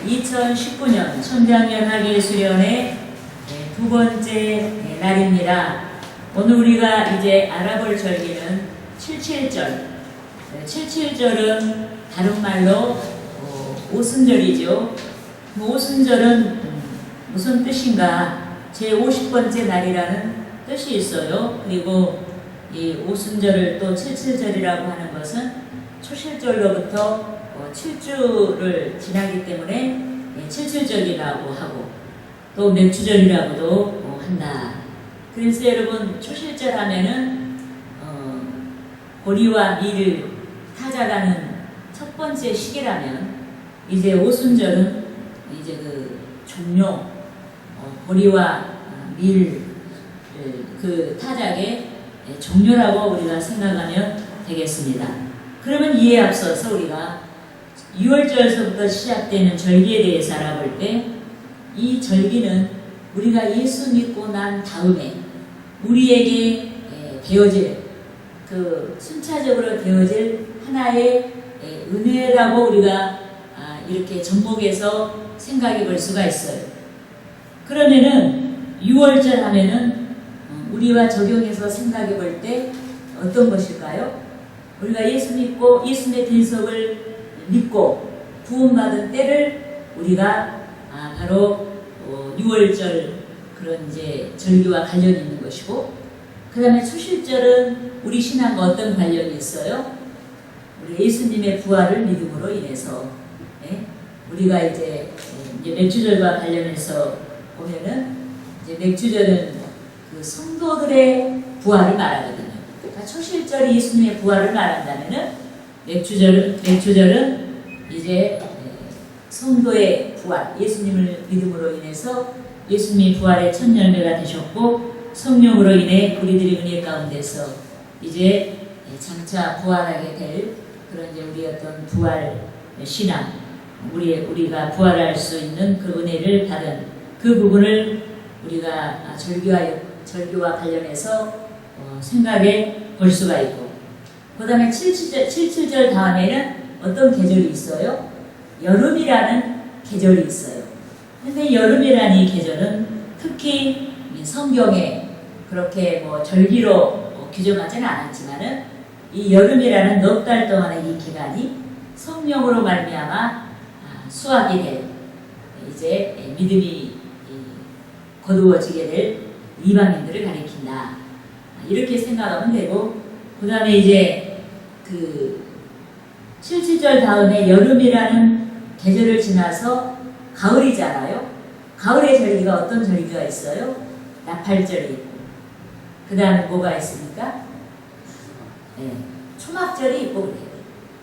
2019년 청장연합의 수련의 두 번째 날입니다. 오늘 우리가 이제 알아볼 절기는 77절. 77절은 다른 말로 오순절이죠. 오순절은 무슨 뜻인가? 제50번째 날이라는 뜻이 있어요. 그리고 이 오순절을 또 77절이라고 하는 것은 초실절로부터 7주를 지나기 때문에 77절이라고 하고 또 맥주절이라고도 한다. 그래서 여러분 초실절 하면은 보리와 밀을 타자라는 첫 번째 시기라면 이제 오순절은 이제 그 종료 보리와 밀 그 타작의 종료라고 우리가 생각하면 되겠습니다. 그러면 이에 앞서서 우리가 6월절서부터 시작되는 절기에 대해서 알아볼 때 이 절기는 우리가 예수 믿고 난 다음에 우리에게 되어질 그 순차적으로 되어질 하나의 은혜라고 우리가 이렇게 접목해서 생각해 볼 수가 있어요. 그러면은 6월절 하면은 우리와 적용해서 생각해 볼 때 어떤 것일까요? 우리가 예수 믿고 예수님의 대속을 믿고 구원받은 때를 우리가 바로 6월절 그런 이제 절기와 관련이 있는 것이고, 그 다음에 초실절은 우리 신앙과 어떤 관련이 있어요? 우리 예수님의 부활을 믿음으로 인해서 우리가 이제 맥주절과 관련해서 보면은 이제 맥주절은 그 성도들의 부활을 말하거든요. 그러니까 초실절이 예수님의 부활을 말한다면은 맥주절은 이제 성도의 부활, 예수님을 믿음으로 인해서 예수님이 부활의 첫 열매가 되셨고 성령으로 인해 우리들의 은혜 가운데서 이제 장차 부활하게 될 그런 이제 우리 어떤 부활 신앙, 우리가 부활할 수 있는 그 은혜를 받은 그 부분을 우리가 절기와 관련해서 생각해 볼 수가 있고, 그 다음에 77절 다음에는 어떤 계절이 있어요? 여름이라는 계절이 있어요. 근데 여름이라는 이 계절은 특히 성경에 그렇게 뭐 절기로 규정하지는 않았지만은 이 여름이라는 넉 달 동안의 이 기간이 성령으로 말미암아 수확이 될 이제 믿음이 거두어지게 될 이방인들을 가리킨다. 이렇게 생각하면 되고, 그 다음에 이제 그 77절 다음에 여름이라는 계절을 지나서 가을이잖아요. 가을의 절기가 어떤 절기가 있어요? 나팔절이 있고, 그 다음에 뭐가 있습니까? 초막절이 있고 그래요.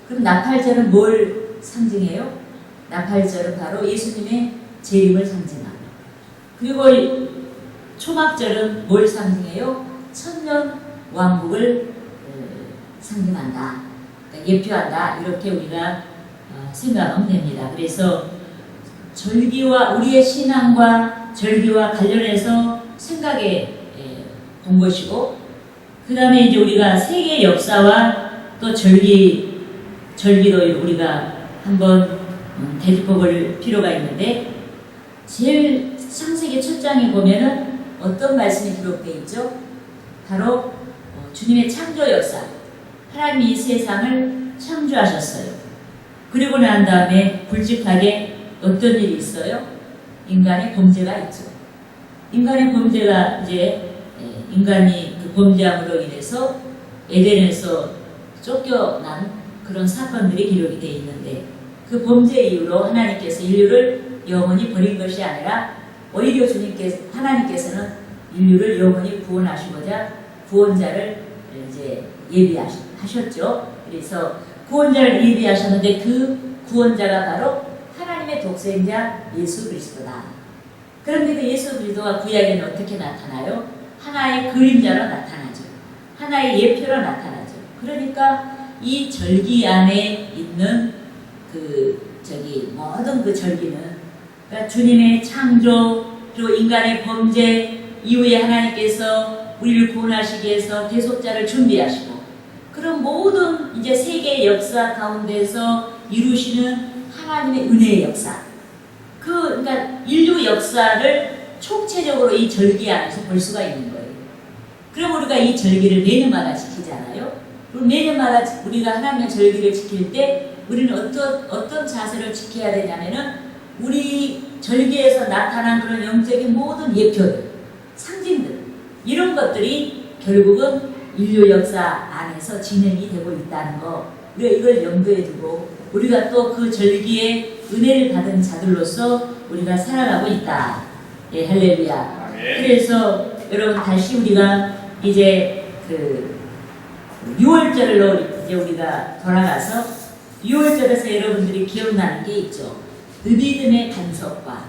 그럼 나팔절은 뭘 상징해요? 나팔절은 바로 예수님의 재림을 상징합니다. 그리고 초막절은 뭘 상징해요? 천년 왕국을 상징한다. 그러니까 예표한다. 이렇게 우리가 생각하면 됩니다. 그래서 절기와 우리의 신앙과 절기와 관련해서 생각해 본 것이고, 그 다음에 이제 우리가 세계 역사와 또 절기도 우리가 한번 되짚어 볼 필요가 있는데, 제일 창세기 첫 장에 보면은 어떤 말씀이 기록되어 있죠? 바로 주님의 창조 역사. 하나님이 이 세상을 창조하셨어요. 그리고 난 다음에 굵직하게 어떤 일이 있어요? 인간의 범죄가 있죠. 인간의 범죄가 이제 인간이 그 범죄함으로 인해서 에덴에서 쫓겨난 그런 사건들이 기록이 되어 있는데, 그 범죄 이후로 하나님께서 인류를 영원히 버린 것이 아니라 오히려 하나님께서는 인류를 영원히 구원하시고자 구원자를 이제 예비하셨죠. 그래서 구원자를 예비하셨는데 그 구원자가 바로 하나님의 독생자 예수 그리스도다. 그런데 그 예수 그리스도가 구약에는 어떻게 나타나요? 하나의 그림자로 나타나죠. 하나의 예표로 나타나죠. 그러니까 이 절기 안에 있는 모든 그 절기는, 그러니까 주님의 창조, 또 인간의 범죄 이후에 하나님께서 우리를 구원하시기 위해서 대속자를 준비하시고, 그런 모든 이제 세계의 역사 가운데서 이루시는 하나님의 은혜의 역사, 그러니까 인류 역사를 총체적으로 이 절기 안에서 볼 수가 있는 거예요. 그럼 우리가 이 절기를 매년마다 지키잖아요. 그럼 매년마다 우리가 하나님의 절기를 지킬 때 우리는 어떤 자세를 지켜야 되냐면은 우리 절기에서 나타난 그런 영적인 모든 예표들, 상징들 이런 것들이 결국은 인류 역사 안에서 진행이 되고 있다는 거, 우리가 이걸 염두에 두고 우리가 또 그 절기에 은혜를 받은 자들로서 우리가 살아가고 있다. 예, 할렐루야. 그래서 여러분 다시 우리가 이제 그 6월절로 이제 우리가 돌아가서 6월절에서 여러분들이 기억나는 게 있죠. 느비듬의 반석과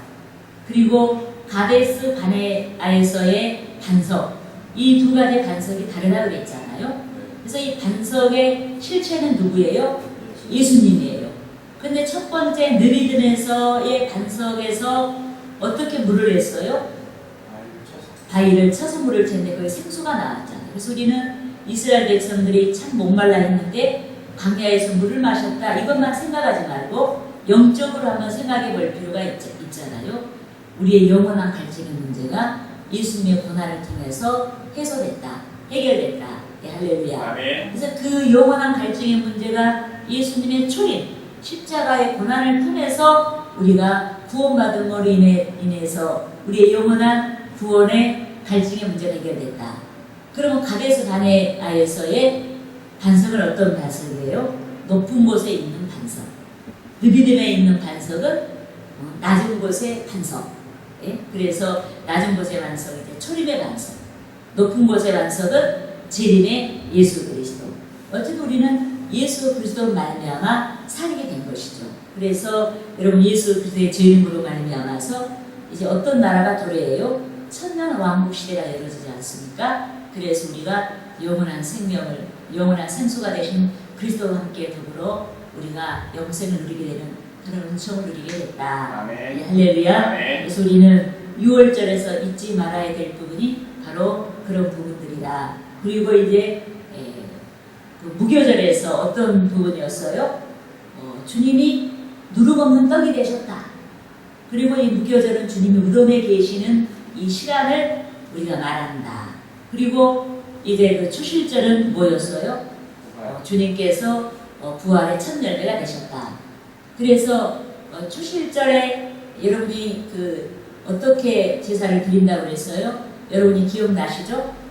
그리고 가데스 바네아에서의 반석, 이 두 가지 반석이 다르다고 그랬잖아요. 그래서 이 반석의 실체는 누구예요? 예수님이에요. 근데 첫 번째 느비듬에서의 반석에서 어떻게 물을 냈어요? 바위를 쳐서 물을 쳤는데 거기 생수가 나왔잖아요. 그래서 우리는 이스라엘 백성들이 참 목말라 했는데 광야에서 물을 마셨다, 이것만 생각하지 말고 영적으로 한번 생각해 볼 필요가 있잖아요. 우리의 영원한 갈증의 문제가 예수님의 고난을 통해서 해소됐다, 해결됐다. 네, 할렐루야. 그래서 그 영원한 갈증의 문제가 예수님의 초림, 십자가의 고난을 통해서 우리가 구원받음으로 인해서 우리의 영원한 구원의 갈증의 문제가 해결됐다. 그러면 가데스 바네아에서의 반석은 어떤 반석이에요? 높은 곳에 있는 반석. 느비딤에 있는 반석은 낮은 곳의 반석. 예? 그래서 낮은 곳의 반석이 이제 초림의 반석. 높은 곳의 반석은 재림의 예수 그리스도. 어쨌든 우리는 예수 그리스도 말미암아 살게 된 것이죠. 그래서 여러분 예수 그리스도의 재림으로 말미암아서 이제 어떤 나라가 도래해요? 천년 왕국 시대가 이루어지지 않습니까? 그래서 우리가 영원한 생명을, 영원한 생수가 되신 그리스도와 함께 더불어 우리가 영생을 누리게 되는 그런 은총을 누리게 됐다. 네, 할렐루야. 그래서 우리는 6월절에서 잊지 말아야 될 부분이 바로 그런 부분들이다. 그리고 이제 그 무교절에서 어떤 부분이었어요? 주님이 누룩 없는 떡이 되셨다. 그리고 이 무교절은 주님이 무덤에 계시는 이 시간을 우리가 말한다. 그리고 이제 그 추실절은 뭐였어요? 주님께서 부활의 첫 열매가 되셨다. 그래서 추실절에 여러분이 그 어떻게 제사를 드린다고 그랬어요? 여러분이 기억나시죠?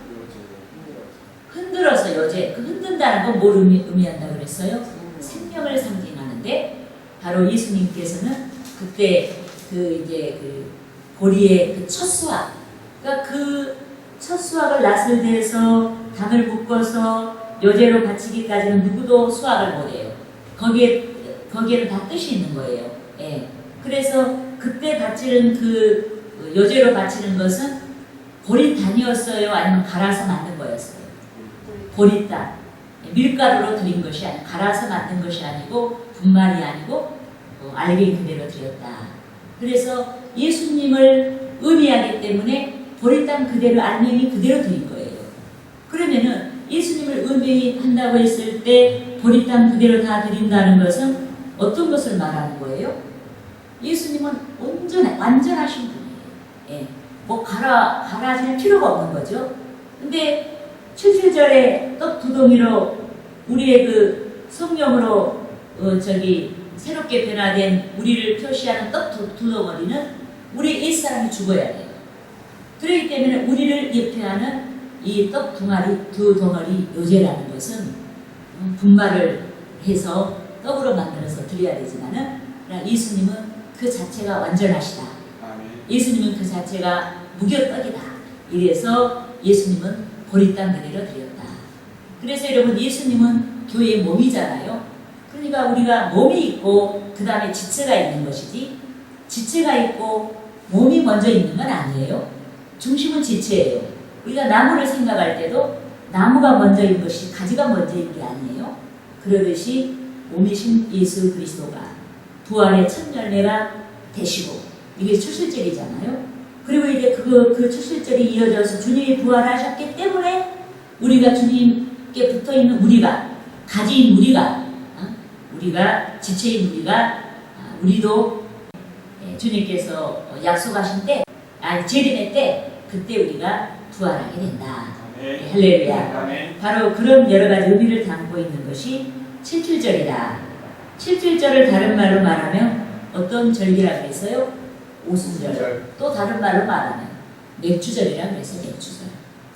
흔들어서 여제, 그 흔든다는 건 뭘 의미한다고 그랬어요? 생명을 상징하는데 바로 예수님께서는 그때 그 이제 그 보리의 그 첫 수확, 그러니까 그 첫 수확을 낫을 대서 당을 묶어서 여제로 바치기까지는 누구도 수확을 못해요. 거기에는 다 뜻이 있는 거예요. 예. 그래서 그때 바치는 그 여제로 바치는 것은 보리단이었어요? 아니면 갈아서 만든 거였어요? 보리단. 밀가루로 드린 것이 아니고, 갈아서 만든 것이 아니고, 분말이 아니고, 알갱이 그대로 드렸다. 그래서 예수님을 의미하기 때문에 보리단 그대로, 알맹이 그대로 드린 거예요. 그러면은 예수님을 의미한다고 했을 때 보리단 그대로 다 드린다는 것은 어떤 것을 말하는 거예요? 예수님은 완전하신 분이에요. 예. 뭐 갈아질 필요가 없는 거죠. 근데 7절에 떡 두 덩이로 우리의 그 성령으로 새롭게 변화된 우리를 표시하는 떡 두 덩어리는 우리 옛사람이 죽어야 돼요. 그렇기 때문에 우리를 예표하는 이 떡 두 덩어리 요제라는 것은 분말을 해서 떡으로 만들어서 드려야 되지만은 예수님은 그 자체가 완전하시다. 예수님은 그 자체가 무교떡이다. 이래서 예수님은 보리단 그대로 드렸다. 그래서 여러분 예수님은 교회의 몸이잖아요. 그러니까 우리가 몸이 있고 그 다음에 지체가 있는 것이지, 지체가 있고 몸이 먼저 있는 건 아니에요. 중심은 지체예요. 우리가 나무를 생각할 때도 나무가 먼저인 것이 가지가 먼저인 게 아니에요. 그러듯이 몸이신 예수 그리스도가 부활의 첫 열매가 되시고, 이게 추실절이잖아요. 그리고 이제 그 추실절이 이어져서 주님이 부활하셨기 때문에 우리가 주님께 붙어있는 우리가, 가지인 우리가 지체인 우리가, 우리도 주님께서 약속하신 때, 아니 재림의 때, 그때 우리가 부활하게 된다. 할렐루야. 바로 그런 여러 가지 의미를 담고 있는 것이 77절이다. 77절을 다른 말로 말하면 어떤 절기라고 했어요? 오순절. 또 다른 말로 말하면 맥주절이라고 해서 맥주절.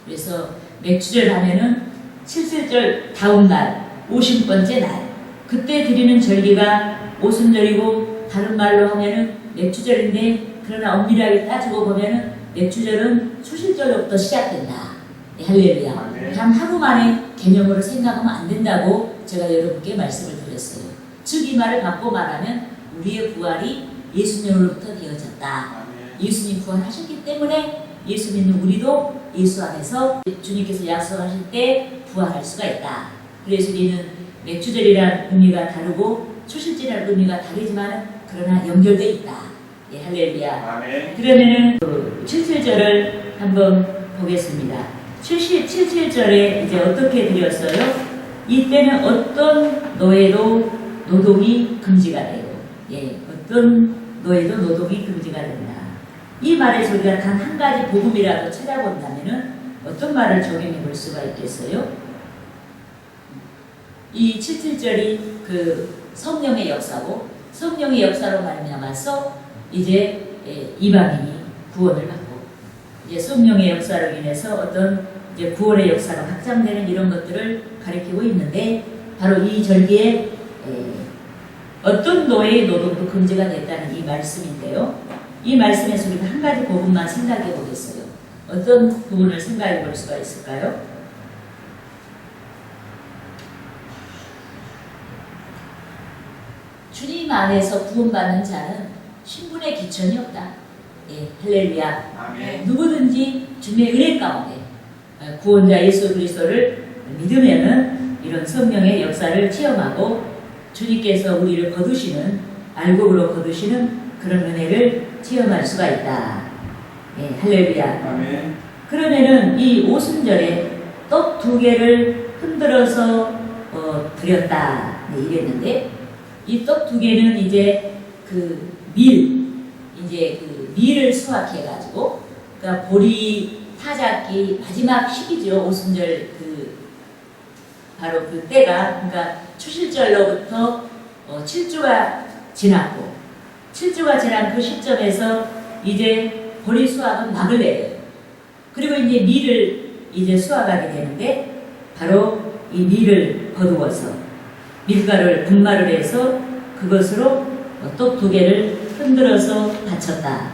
그래서 맥주절 하면은 77절 다음 날, 50번째 날, 그때 드리는 절기가 오순절이고 다른 말로 하면은 맥주절인데, 그러나 엄밀하게 따지고 보면은 맥주절은 초실절로부터 시작된다. 네, 할렐루야. 단 하루 만에 개념으로 생각하면 안 된다고 제가 여러분께 말씀을 드렸어요. 즉 이 말을 갖고 말하면 우리의 부활이 예수님으로부터 되어졌다. 예수님 부활하셨기 때문에 예수 믿는 우리도 예수 안에서 주님께서 약속하실 때 부활할 수가 있다. 그래서 우리는 맥주절이라는 의미가 다르고 초실절이라는 의미가 다르지만 그러나 연결되어 있다. 예, 할렐루야. 그러면은 77절을 한번 보겠습니다. 77절에 이제 어떻게 드렸어요? 이때는 어떤 노예도 노동이 금지가 되고, 예, 어떤 노예도 노동이 금지가 된다. 이 말에서 우리가 단 한 가지 복음이라도 찾아본다면은 어떤 말을 적용해 볼 수가 있겠어요? 이 77절이 그 성령의 역사고, 성령의 역사로 말미암아서 이제 이방인이 구원을 받고, 이제 성령의 역사로 인해서 어떤 이제 구원의 역사가 확장되는 이런 것들을 가리키고 있는데, 바로 이 절기에 어떤 노예의 노동도 금지가 됐다는 이 말씀인데요. 이 말씀에서 우리가 한 가지 부분만 생각해 보겠어요. 어떤 부분을 생각해 볼 수가 있을까요? 주님 안에서 구원받는 자는 신분의 기천이 없다. 예, 할렐루야. 누구든지 주님의 은혜 가운데 구원자 예수 그리스도를 믿으면은 이런 성령의 역사를 체험하고 주님께서 우리를 거두시는, 알곡으로 거두시는 그런 은혜를 체험할 수가 있다. 예, 할렐루야. 그러면은 이 오순절에 떡 2개를 흔들어서 드렸다. 네, 이랬는데, 이 떡 2개는 이제 그 밀을 수확해가지고, 그러니까 보리 타작기 마지막 시기죠. 오순절 바로 그 때가, 그러니까 추실절로부터 7주가 지났고, 7주가 지난 그 시점에서 이제 보리 수확은 막을 내려요. 그리고 이제 밀을 이제 수확하게 되는데, 바로 이 밀을 거두어서 밀가루를 분말을 해서 그것으로 떡 2개를 흔들어서 바쳤다.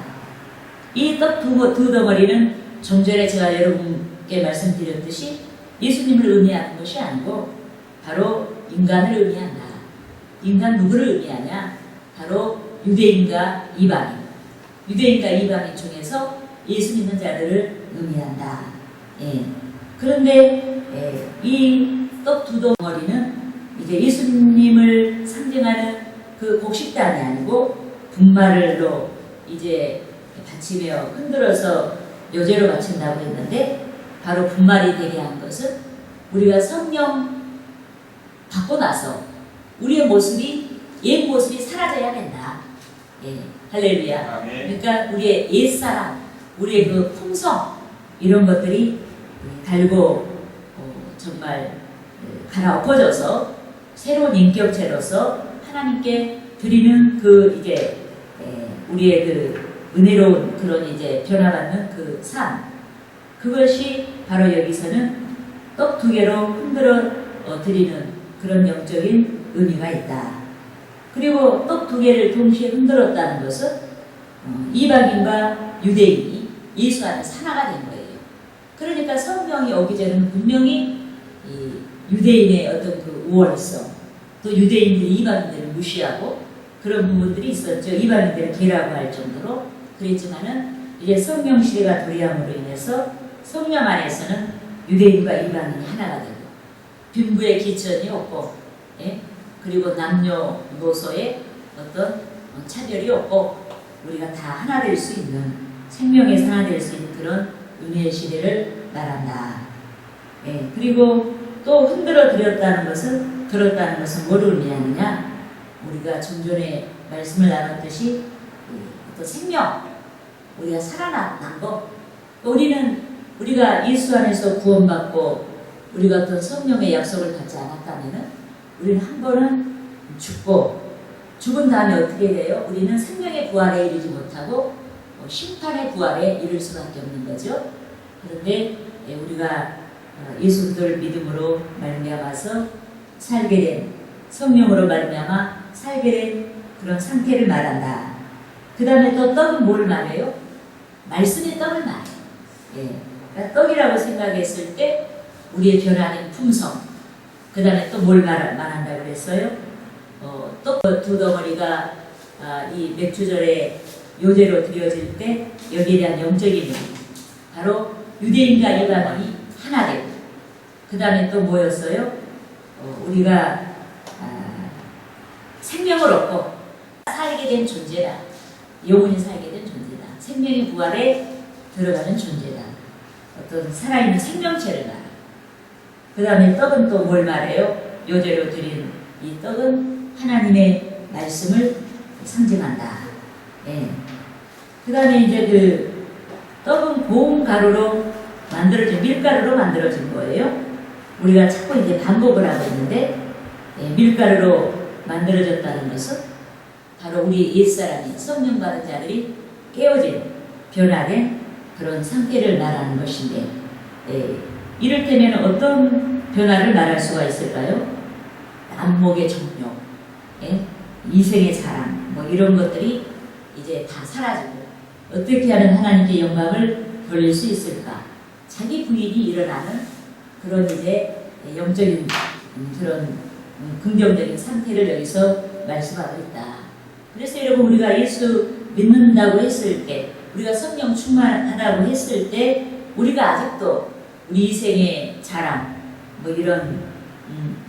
이 떡 두 덩어리는 좀 전에 제가 여러분께 말씀드렸듯이 예수님을 의미하는 것이 아니고 바로 인간을 의미한다. 인간 누구를 의미하냐? 바로 유대인과 이방인. 유대인과 이방인 중에서 예수 믿는 자들을 의미한다. 예. 그런데 이 떡 2덩어리는 이제 예수님을 상징하는 그 곡식단이 아니고 분말로 이제 받치며 흔들어서 요제로 바친다고 했는데, 바로 분말이 되게 한 것은 우리가 성령 받고 나서 우리의 모습이, 옛 모습이 사라져야 된다. 예, 할렐루야. 그러니까 우리의 옛사람, 우리의 그 품성, 이런 것들이 달고 정말 갈아엎어져서 새로운 인격체로서 하나님께 드리는 그 이제 우리의 그 은혜로운 그런 이제 변화받는 그 삶, 그것이 바로 여기서는 떡 2개로 흔들어 드리는 그런 영적인 의미가 있다. 그리고 떡 2개를 동시에 흔들었다는 것은 이방인과 유대인이 예수 안에서 하나가 된 거예요. 그러니까 성령이 오기 전에는 분명히 이 유대인의 어떤 그 우월성, 또 유대인들이 이방인들을 무시하고 그런 부분들이 있었죠. 이방인들을 개라고 할 정도로. 그랬지만은 이제 성령 시대가 도래함으로 인해서 성령 안에서는 유대인과 이방인이 하나가 되고, 빈부의 기천이 없고, 예? 그리고 남녀노소의 어떤 차별이 없고, 우리가 다 하나 될 수 있는, 생명에서 하나 될 수 있는 그런 은혜의 시대를 말한다. 예, 그리고 또 흔들어 들었다는 것은 뭐를 의미하느냐? 우리가 좀 전에 말씀을 나눴듯이 어떤 생명, 우리가 살아난 거, 우리가 예수 안에서 구원받고 우리가 어떤 성령의 약속을 받지 않았다면은 우리는 한 번은 죽은 다음에 어떻게 돼요? 우리는 생명의 부활에 이르지 못하고 심판의 부활에 이를 수밖에 없는 거죠. 그런데 우리가 예수 그리스도를 믿음으로 말미암아서 살게 된, 성령으로 말미암아 살게 된 그런 상태를 말한다. 그 다음에 또 떡은 뭘 말해요? 말씀의 떡을 말해요. 예. 그러니까 떡이라고 생각했을 때 우리의 변화된 품성, 그 다음에 또 뭘 말한다고 그랬어요? 떡 두 덩어리가 이 맥주절에 요제로 드려질 때 여기에 대한 영적인 의미, 바로 유대인과 일반인이 하나 되고, 그 다음에 또 뭐였어요? 우리가 생명을 얻고 살게 된 존재다. 영원히 살게 된 존재다. 생명의 부활에 들어가는 존재다. 어떤 살아있는 생명체를 말해요. 그 다음에 떡은 또 뭘 말해요? 요제로 드린 이 떡은 하나님의 말씀을 상징한다. 예. 그 다음에 이제 그 떡은 고운 가루로 만들어진, 밀가루로 만들어진 거예요. 우리가 자꾸 이제 반복을 하고 있는데, 예, 밀가루로 만들어졌다는 것은 바로 우리 옛사람이, 성령 받은 자들이 깨어진, 변화된 그런 상태를 말하는 것인데, 예, 이를테면 어떤 변화를 말할 수가 있을까요? 안목의 정욕, 예? 이생의 자랑, 뭐 이런 것들이 이제 다 사라지고 어떻게 하면 하나님께 영광을 돌릴 수 있을까? 자기 부인이 일어나는 그런 이제 영적인 그런 긍정적인 상태를 여기서 말씀하고 있다. 그래서 여러분, 우리가 예수 믿는다고 했을 때, 우리가 성령 충만하다고 했을 때, 우리가 아직도 우리 이생의 자랑, 뭐 이런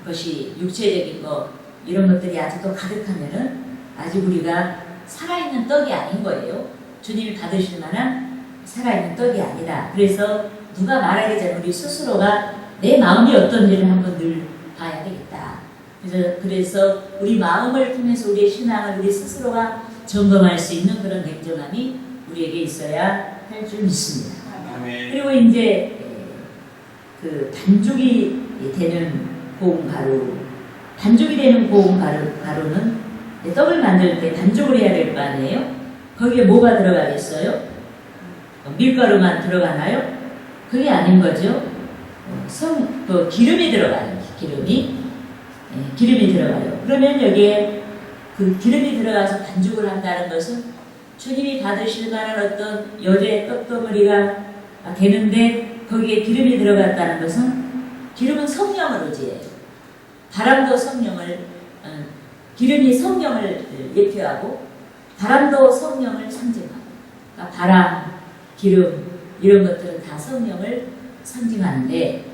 것이 육체적인 거, 이런 것들이 아직도 가득하면은 아직 우리가 살아있는 떡이 아닌 거예요. 주님이 받으실 만한 살아있는 떡이 아니다. 그래서 누가 말하기 전에 우리 스스로가 내 마음이 어떤지를 한번 늘 봐야 되겠다. 그래서 우리 마음을 통해서 우리의 신앙을 우리 스스로가 점검할 수 있는 그런 냉정함이 우리에게 있어야 할 줄 믿습니다. 그리고 이제 그 반죽이 되는 고운 가루, 반죽이 되는 고운 가루는 떡을 만들 때 반죽을 해야 될 거 아니에요? 거기에 뭐가 들어가겠어요? 밀가루만 들어가나요? 그게 아닌 거죠. 기름이 들어가요. 기름이 들어가요. 그러면 여기에 그 기름이 들어가서 반죽을 한다는 것은 주님이 받으실 만한 어떤 여제 떡덩어리가 되는데 거기에 기름이 들어갔다는 것은, 기름은 성령을 의지해요. 바람도 성령을, 기름이 성령을 예표하고 바람도 성령을 상징하고, 그러니까 바람, 기름 이런 것들은 다 성령을 상징하는데,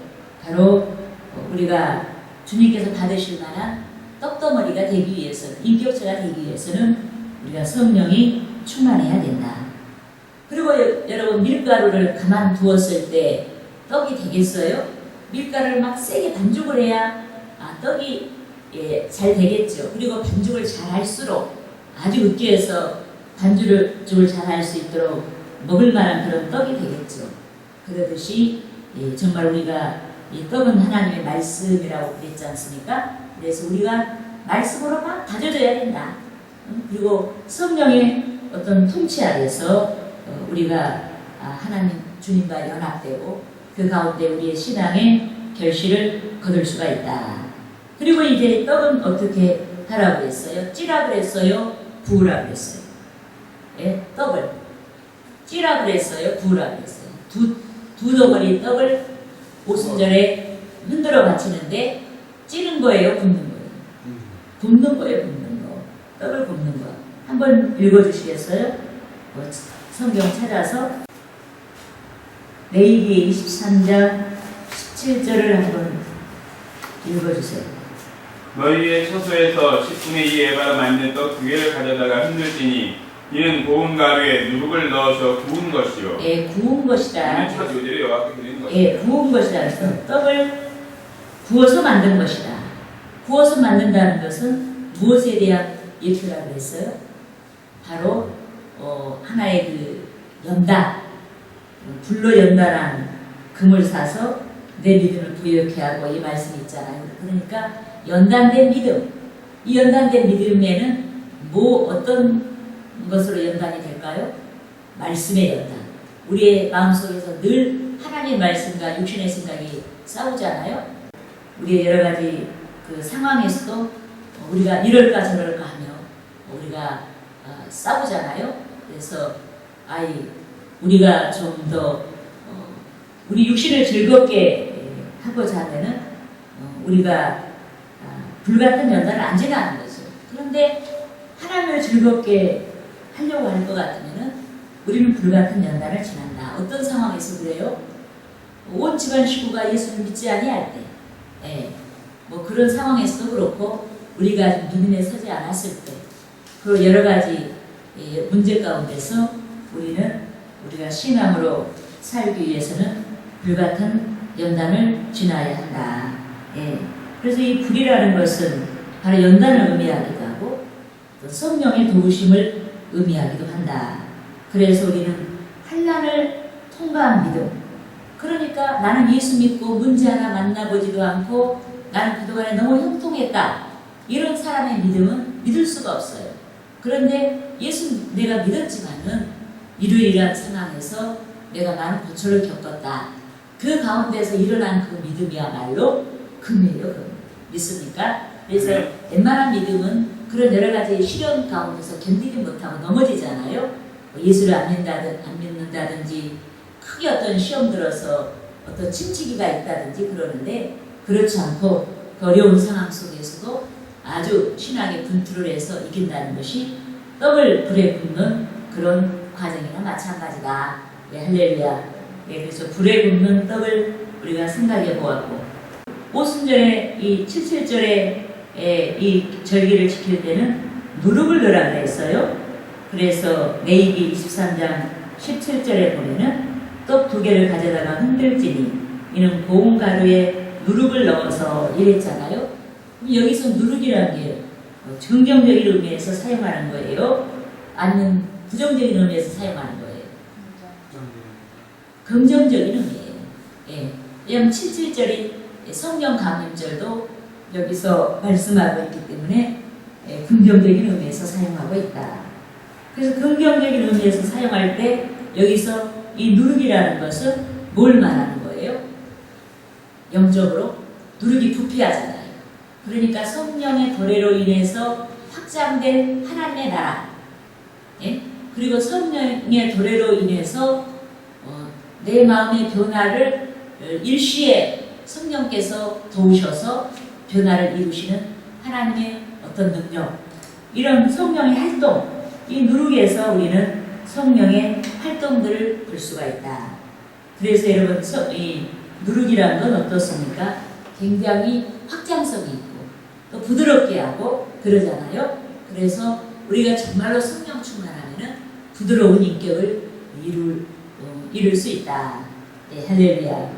바로 우리가 주님께서 받으실 만한 떡덩어리가 되기 위해서는, 인격체가 되기 위해서는 우리가 성령이 충만해야 된다. 그리고 여러분, 밀가루를 가만 두었을 때 떡이 되겠어요? 밀가루를 막 세게 반죽을 해야 떡이 잘 되겠죠. 그리고 반죽을 잘 할수록 아주 으깨어서 반죽을 잘 할 수 있도록 먹을 만한 그런 떡이 되겠죠. 그러듯이 정말 우리가 이 떡은 하나님의 말씀이라고 그랬지 않습니까? 그래서 우리가 말씀으로 막 다져져야 된다. 그리고 성령의 어떤 통치 아래서 우리가 하나님 주님과 연합되고 그 가운데 우리의 신앙의 결실을 거둘 수가 있다. 그리고 이제 떡은 어떻게 하라고 했어요? 찌라 그랬어요? 부으라 그랬어요? 예? 떡을 찌라 그랬어요? 부으라 그랬어요? 두 덩어리 떡을 오순절에 흔들어 바치는데 찌는 거예요? 굽는 거예요? 굽는 거예요? 굽는 거. 떡을 굽는 거. 한번 읽어주시겠어요? 성경 찾아서 레위기 23장 17절을 한번 읽어주세요. 너희의 처소에서 10분의 2 에바로 만든 떡 2개를 가져다가 흔들지니 이는 고운 가루에 누룩을 넣어서 구운 것이요. 예, 구운 것이다. 이는 첫 요제를 여호와께 드리는 것이다. 예, 구운 것이다. 그래서 떡을 구워서 만든 것이다. 구워서 만든다는 것은 무엇에 대한 예표라고 했어요? 바로 하나의 그 연단, 불로 연단한 금을 사서 내 믿음을 부여케 하고 이 말씀이 있잖아요. 그러니까 연단된 믿음, 이 연단된 믿음에는 어떤 것으로 연단이 될까요? 말씀의 연단. 우리의 마음속에서 늘 하나님의 말씀과 육신의 생각이 싸우잖아요. 우리의 여러 가지 그 상황에서도 우리가 이럴까 저럴까 하며 우리가 싸우잖아요. 그래서 우리가 좀 더 우리 육신을 즐겁게 하고자 하면은 우리가 불같은 연단을 안 지나는 거죠. 그런데 하나님을 즐겁게 하려고 할 것 같으면은 우리는 불같은 연단을 지난다. 어떤 상황에서 그래요? 온 집안 식구가 예수를 믿지 아니할 때, 뭐 그런 상황에서도 그렇고 우리가 믿음에 서지 않았을 때, 그리고 여러 가지 문제 가운데서 우리가 신앙으로 살기 위해서는 불같은 연단을 지나야 한다. 그래서 이 불이라는 것은 바로 연단을 의미하기도 하고 또 성령의 도우심을 의미하기도 한다. 그래서 우리는 환난을 통과한 믿음. 그러니까 나는 예수 믿고 문제 하나 만나보지도 않고 나는 그동안에 너무 형통했다. 이런 사람의 믿음은 믿을 수가 없어요. 그런데 예수 내가 믿었지만은 이러이러한 상황에서 내가 많은 고초를 겪었다. 그 가운데서 일어난 그 믿음이야말로 금이에요. 믿습니까? 그래서 웬만한 믿음은 그런 여러 가지 시련 가운데서 견디지 못하고 넘어지잖아요. 예수를 안 믿는다든지 크게 어떤 시험 들어서 어떤 침체기가 있다든지 그러는데 그렇지 않고 그 어려운 상황 속에서도 아주 신앙의 분투를 해서 이긴다는 것이 떡을 불에 굽는 그런 과정이나 마찬가지다. 할렐루야. 그래서 불에 굽는 떡을 우리가 생각해 보았고 오순절에 이 77절에 이 절기를 지킬 때는 누룩을 넣으라 그랬어요. 그래서 레위기 23장 17절에 보면은 떡 2개를 가져다가 흔들지니 이는 고운 가루에 누룩을 넣어서 이랬잖아요. 여기서 누룩이라는 게 긍정적인 의미에서 사용하는 거예요? 아니면 부정적인 의미에서 사용하는 거예요? 긍정적인 의미예요. 왜냐하면 77절이 성령 강림절도 여기서 말씀하고 있기 때문에 긍정적인 의미에서 사용하고 있다. 그래서 긍정적인 의미에서 사용할 때 여기서 이 누룩이라는 것은 뭘 말하는 거예요? 영적으로 누룩이 부패하잖아요. 그러니까 성령의 도래로 인해서 확장된 하나님의 나라, 그리고 성령의 도래로 인해서 내 마음의 변화를 일시에 성령께서 도우셔서 변화를 이루시는 하나님의 어떤 능력, 이런 성령의 활동, 이 누룩에서 우리는 성령의 활동들을 볼 수가 있다. 그래서 여러분 이 누룩이라는 건 어떻습니까? 굉장히 확장성이 있고 또 부드럽게 하고 그러잖아요. 그래서 우리가 정말로 성령 충만하면은 부드러운 인격을 이룰 수 있다. 할렐루야.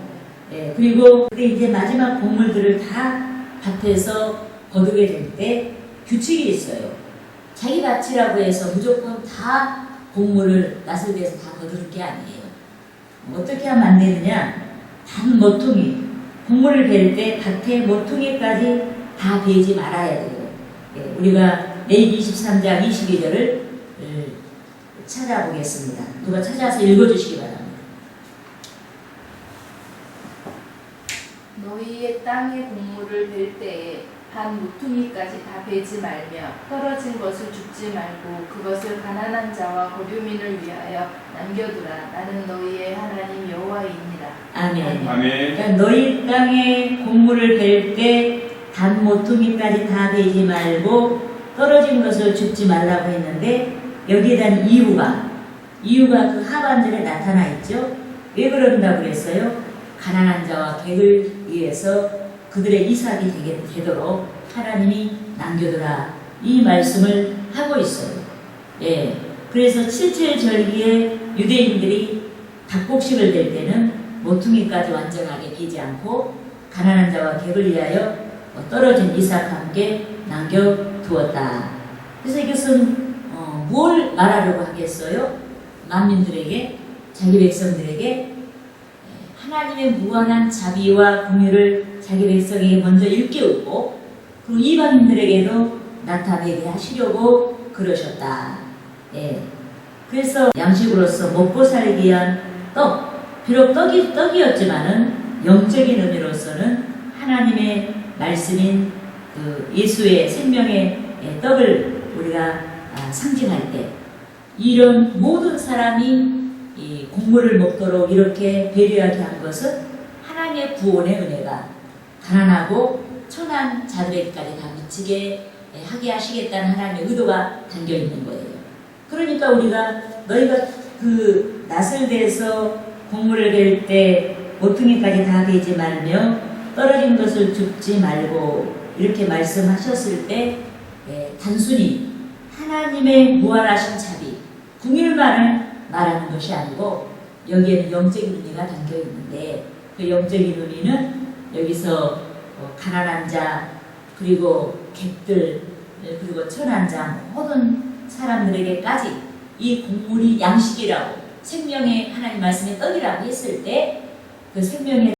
그리고 이제 마지막 곡물들을 다 밭에서 거두게 될 때 규칙이 있어요. 자기 밭이라고 해서 무조건 다 곡물을 낫을 대서 다 거두는 게 아니에요. 어떻게 하면 안 되느냐? 단 모퉁이, 곡물을 벨 때 밭에 모퉁이까지 다 베지 말아야 돼요. 우리가 레위기 23장 22절을 찾아보겠습니다. 누가 찾아서 읽어주시기 바랍니다. 너희의 땅의 곡물을 벨 때에 반 모퉁이까지 다 베지 말며 떨어진 것을 줍지 말고 그것을 가난한 자와 거류민을 위하여 남겨두라. 나는 너희의 하나님 여호와이니라. 아멘. 아멘. 그러니까 너희 땅에 곡물을 벨 때 단 모퉁이까지 다 베지 말고 떨어진 것을 줍지 말라고 했는데 여기에 대한 이유가 그 하반절에 나타나 있죠. 왜 그런다고 그랬어요? 가난한 자와 객을 위해서 그들의 이삭이 되도록 하나님이 남겨두라, 이 말씀을 하고 있어요. 그래서 77절기에 유대인들이 닭복식을 댈 때는 모퉁이까지 완전하게 베지 않고 가난한 자와 객을 위하여 떨어진 이삭과 함께 남겨두었다. 그래서 이것은 뭘 말하려고 하겠어요? 만민들에게, 자기 백성들에게 하나님의 무한한 자비와 긍휼을 자기 백성에게 먼저 일깨우고 그리고 이방인들에게도 나타내게 하시려고 그러셨다. 예. 그래서 양식으로서 먹고 살기 위한 떡, 비록 떡이었지만은 영적인 의미로서는 하나님의 말씀인 그 예수의 생명의 떡을 우리가 상징할 때 이런 모든 사람이 이 곡물을 먹도록 이렇게 배려하게 한 것은 하나님의 구원의 은혜가 가난하고 천한 자들에게까지 다 미치게 하게 하시겠다는 하나님의 의도가 담겨 있는 거예요. 그러니까 우리가 너희가 그 낫을 대서 곡물을 벨 때 모퉁이까지 다 베지 말며 떨어진 것을 줍지 말고 이렇게 말씀하셨을 때 단순히 하나님의 무한하신 자비, 긍휼만을 말하는 것이 아니고 여기에는 영적인 의미가 담겨 있는데 그 영적인 의미는 여기서 가난한 자 그리고 객들 그리고 천한 자 모든 사람들에게까지 이 곡물이 양식이라고 생명의 하나님 말씀의 떡이라고 했을 때 그 생명의